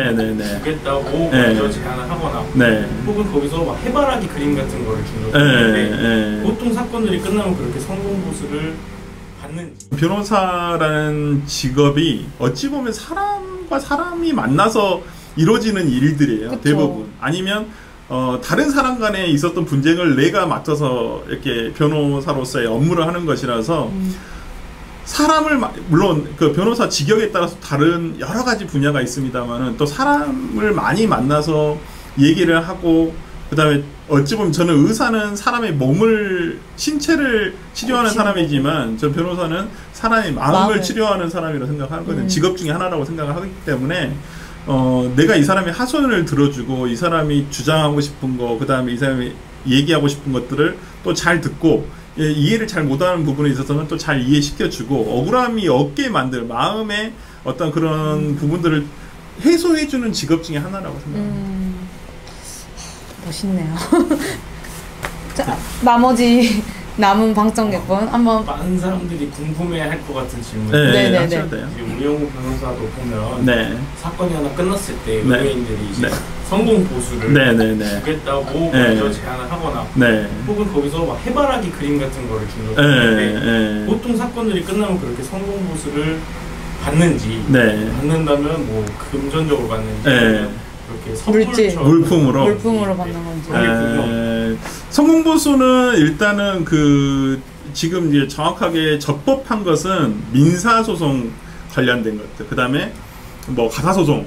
네네네. 주겠다고 네. 먼저 제안을 하거나 네. 혹은 거기서 막 해바라기 그림 같은 거를 준다고 네. 하는데 네. 보통 사건들이 끝나면 그렇게 성공 보수를 받는지. 변호사라는 직업이 어찌 보면 사람과 사람이 만나서 이루어지는 일들이에요. 그쵸. 대부분. 아니면 다른 사람 간에 있었던 분쟁을 내가 맡아서 이렇게 변호사로서의 업무를 하는 것이라서 사람을 물론 그 변호사 직역에 따라서 다른 여러 가지 분야가 있습니다만은 또 사람을 많이 만나서 얘기를 하고 그다음에 어찌 보면 저는 의사는 사람의 몸을 신체를 치료하는 사람이지만 저 변호사는 사람의 마음을 치료하는 사람이라고 생각하거든요. 직업 중에 하나라고 생각을 하기 때문에 내가 이 사람의 하소연을 들어주고 이 사람이 주장하고 싶은 거 그다음에 이 사람이 얘기하고 싶은 것들을 또 잘 듣고 이해를 잘 못하는 부분에 있어서는 또 잘 이해시켜주고 억울함이 없게 만들 마음의 어떤 그런 부분들을 해소해주는 직업 중에 하나라고 생각합니다. 멋있네요. 자, 나머지 남은 방청객분 한번. 많은 사람들이 궁금해할 것 같은 질문. 네네네. 하셔도 돼요. 우영우 변호사도 보면 네. 사건이 하나 끝났을 때 네. 의뢰인들이 이제 네. 성공 보수를 네네네. 주겠다고 네. 먼저 제안을 하거나 네. 혹은 거기서 막 해바라기 그림 같은 거를 준다고 네. 하는데 네. 보통 사건들이 끝나면 그렇게 성공 보수를 받는지 네. 받는다면 뭐 금전적으로 받는지 네. 그렇게 물질. 물품으로. 물품으로 받는 건지. 성공보수는 일단은 지금 이제 정확하게 적법한 것은 민사소송 관련된 것들, 그 다음에 뭐 가사소송.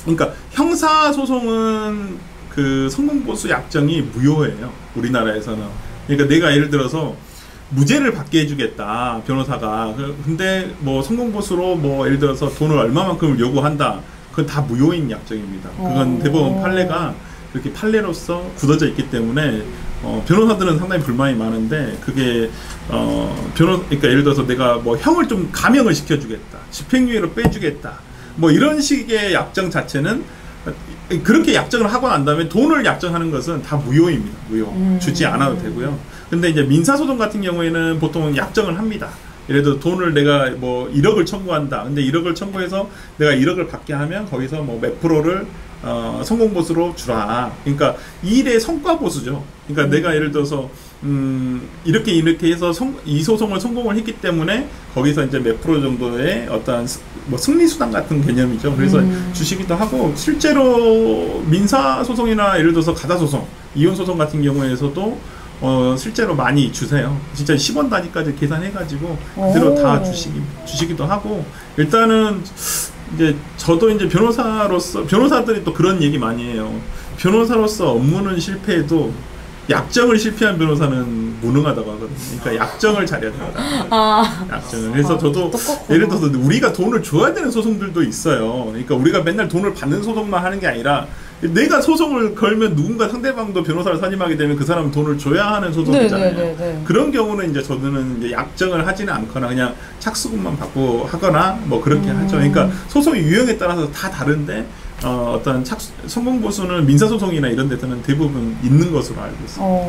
그러니까 형사소송은 그 성공보수 약정이 무효예요. 우리나라에서는. 그러니까 내가 예를 들어서 무죄를 받게 해주겠다, 변호사가. 근데 뭐 성공보수로 뭐 예를 들어서 돈을 얼마만큼을 요구한다. 그건 다 무효인 약정입니다. 그건 대법원 판례가 그렇게 판례로서 굳어져 있기 때문에 변호사들은 상당히 불만이 많은데 그게 그러니까 예를 들어서 내가 뭐 형을 좀 감형을 시켜주겠다, 집행유예로 빼주겠다, 뭐 이런 식의 약정 자체는 그렇게 약정을 하고 난 다음에 돈을 약정하는 것은 다 무효입니다. 무효. 주지 않아도 되고요. 근데 이제 민사소송 같은 경우에는 보통 약정을 합니다. 예를 들어 돈을 내가 뭐 1억을 청구한다. 근데 1억을 청구해서 내가 1억을 받게 하면 거기서 뭐 몇 프로를 성공보수로 주라. 그러니까 이 일의 성과보수죠. 그러니까 내가 예를 들어서 이렇게 해서 이 소송을 성공을 했기 때문에 거기서 이제 몇 프로 정도의 어떤 뭐 승리수당 같은 개념이죠. 그래서 주시기도 하고 실제로 민사소송이나 예를 들어서 가사소송, 이혼소송 같은 경우에서도 실제로 많이 주세요. 진짜 10원 단위까지 계산해가지고 그대로 다 주시기도 하고 하는 이제 저도 이제 변호사들이 또 그런 얘기 많이 해요. 변호사로서 업무는 실패해도 약정을 실패한 변호사는 무능하다고 하거든요. 그러니까 약정을 잘해야 돼요. 약정을. 그래서 저도 예를 들어서 우리가 돈을 줘야 되는 소송들도 있어요. 그러니까 우리가 맨날 돈을 받는 소송만 하는 게 아니라 내가 소송을 걸면 누군가 상대방도 변호사를 선임하게 되면 그 사람은 돈을 줘야 하는 소송이잖아요. 네네네네. 그런 경우는 이제 저는 이제 약정을 하지는 않거나 그냥 착수금만 받고 하거나 뭐 그렇게 하죠. 그러니까 소송의 유형에 따라서 다 다른데 어떤 성공보수는 민사소송이나 이런 데서는 대부분 있는 것으로 알고 있습니다.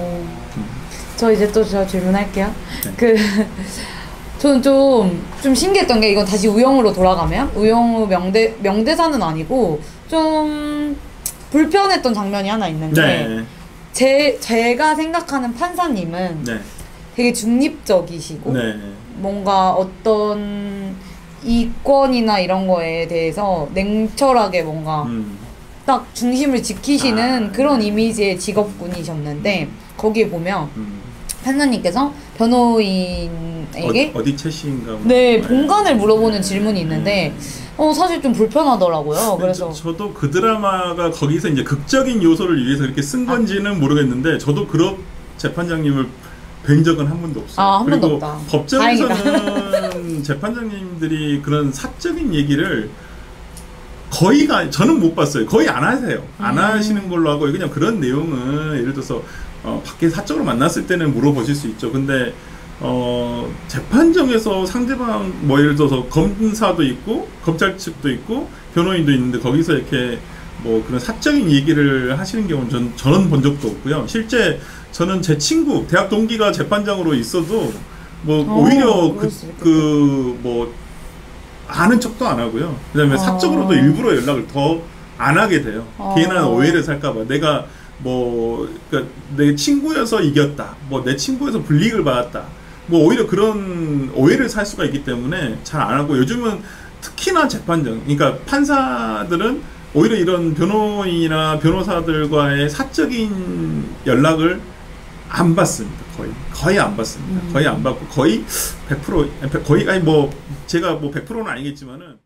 저 이제 또 제가 질문할게요. 네. 저는 좀 신기했던 게 이건 다시 우영우로 돌아가면 우영우 명대사는 아니고 좀 불편했던 장면이 하나 있는데 제가 생각하는 판사님은 되게 중립적이시고 뭔가 어떤 이권이나 이런 거에 대해서 냉철하게 뭔가 딱 중심을 지키시는 그런 이미지의 직업군이셨는데 거기에 보면 판사님께서 변호인에게 어디 채시인가 본관을 물어보는 질문이 있는데 사실 좀 불편하더라고요. 그래서 저도 그 드라마가 거기서 이제 극적인 요소를 위해서 이렇게 쓴 건지는 모르겠는데 저도 그런 재판장님을 뵌 적은 한 번도 없어요. 한 그리고 번도 없다. 법정에서는 재판장님들이 그런 사적인 얘기를 저는 못 봤어요. 거의 안 하세요. 안 하시는 걸로 하고 그냥 그런 내용은 예를 들어서 밖에 사적으로 만났을 때는 물어보실 수 있죠. 근데 재판정에서 상대방 뭐 예를 들어서 검사도 있고 검찰 측도 있고 변호인도 있는데 거기서 이렇게 뭐 그런 사적인 얘기를 하시는 경우는 저는 본 적도 없고요. 실제 저는 제 친구 대학 동기가 재판장으로 있어도 뭐 오히려 뭐 아는 척도 안 하고요. 그다음에 사적으로도 일부러 연락을 더 안 하게 돼요. 괜한 오해를 살까봐. 내가 뭐 그러니까 내 친구여서 이겼다. 뭐 내 친구여서 불이익을 받았다. 뭐 오히려 그런 오해를 살 수가 있기 때문에 잘 안 하고 요즘은 특히나 재판정, 그러니까 판사들은 오히려 이런 변호인이나 변호사들과의 사적인 연락을 안 받습니다. 거의 안 받습니다. 거의 안 받고 거의 100% 거의 아니 뭐 제가 뭐 100%는 아니겠지만은.